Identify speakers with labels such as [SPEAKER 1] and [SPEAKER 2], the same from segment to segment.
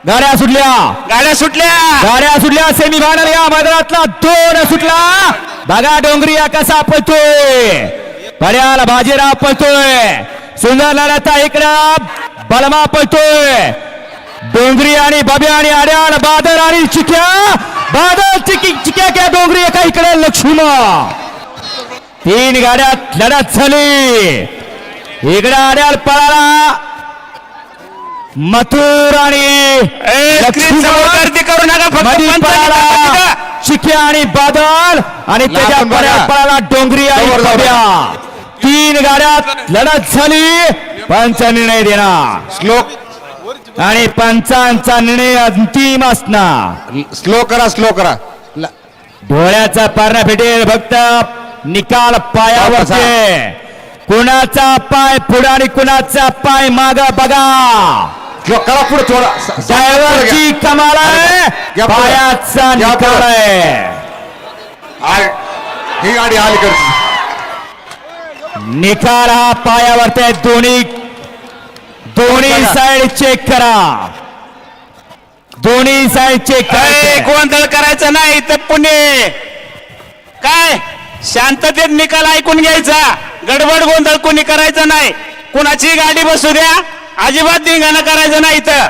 [SPEAKER 1] गाड्या सुटल्या
[SPEAKER 2] गाड्या सुटल्या
[SPEAKER 1] सेमी फायनल या मैदानातला 2 सुटला बघा डोंगरिया कसा पळतोय पड्याला बाजीराव पळतोय सुंदर लढता इकडं बलमा पळतोय डोंगरी आणि बाब्या आणि आड्याल बादल आणि चिक्या बादल चिक्या क्या डोंगरी एका इकडे लक्ष्मण 3 गाड्यात लढत झाली इकडे आड्याल पळाला मथुर आणि
[SPEAKER 2] गर्दी करू नका फक्त
[SPEAKER 1] चिक्या आणि बादल आणि त्याच्या पळाला डोंगरी आणि बाब्या 3 गाड्यात लढत झाली पंच निर्णय देणार
[SPEAKER 2] श्लोक
[SPEAKER 1] आणि पंचांचा निर्णय अंतिम असणार
[SPEAKER 2] स्लो करा
[SPEAKER 1] डोळ्याचा पारणा भेटेल फक्त निकाल पायावरचे कुणाचा पाय पुढे आणि कुणाचा पाय माग बघा
[SPEAKER 2] श्लोक करा पुढे थोडा
[SPEAKER 1] ड्रायव्हरची कमाल आहे पायाचा निकाल आहे
[SPEAKER 2] ही गाडी अलीकडची
[SPEAKER 1] निकाल हा पायावरती आहे दोन्ही साइड चेक करा दोन्ही साइड चेक करा
[SPEAKER 2] गोंधळ करायचा नाही तर पुणे काय शांततेत निकाल ऐकून घ्यायचा गडबड गोंधळ कोणी करायचा नाही कुणाची गाडी बसू द्या अजिबात धिंगाणा करायचं नाही तर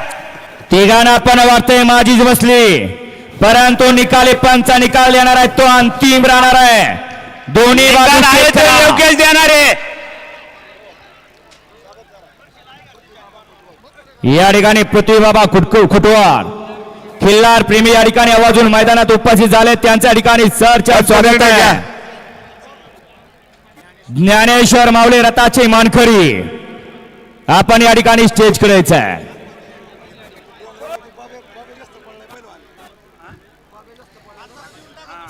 [SPEAKER 1] तिघांना पण वाटतंय माझीच बसली परंतु निकाली पंचा निकाल येणार आहे तो अंतिम राहणार आहे दोन्ही बाजू
[SPEAKER 2] योग्यच देणार आहे
[SPEAKER 1] या ठिकाणी पृथ्वीबाबा खुटवार खिल्लार प्रेमी या ठिकाणी आवाजून मैदानात उपस्थित झाले त्यांच्या ठिकाणी सरच्या स्वागत आहे ज्ञानेश्वर माऊली रथाचे मानकरी आपण या ठिकाणी स्टेज करायचं आहे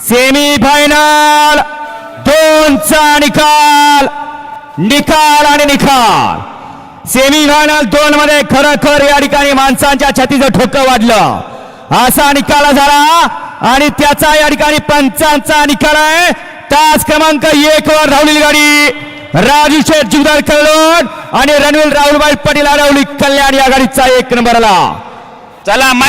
[SPEAKER 1] सेमी फायनल 2चा निकाल आणि निकाल सेमी फायनल 2 मध्ये खरोखर या ठिकाणी माणसांच्या छातीचं ठोकं वाढलं असा निकाल झाला आणि त्याचा या ठिकाणी पंचांचा निकाल आहे तास क्रमांक 1 वर धावलेली गाडी राजू शेठ जुगदार कल्लोड आणि रणवीर राहुलभाई पटेल आरवली कल्याण या गाडीचा 1 नंबर आला
[SPEAKER 2] चला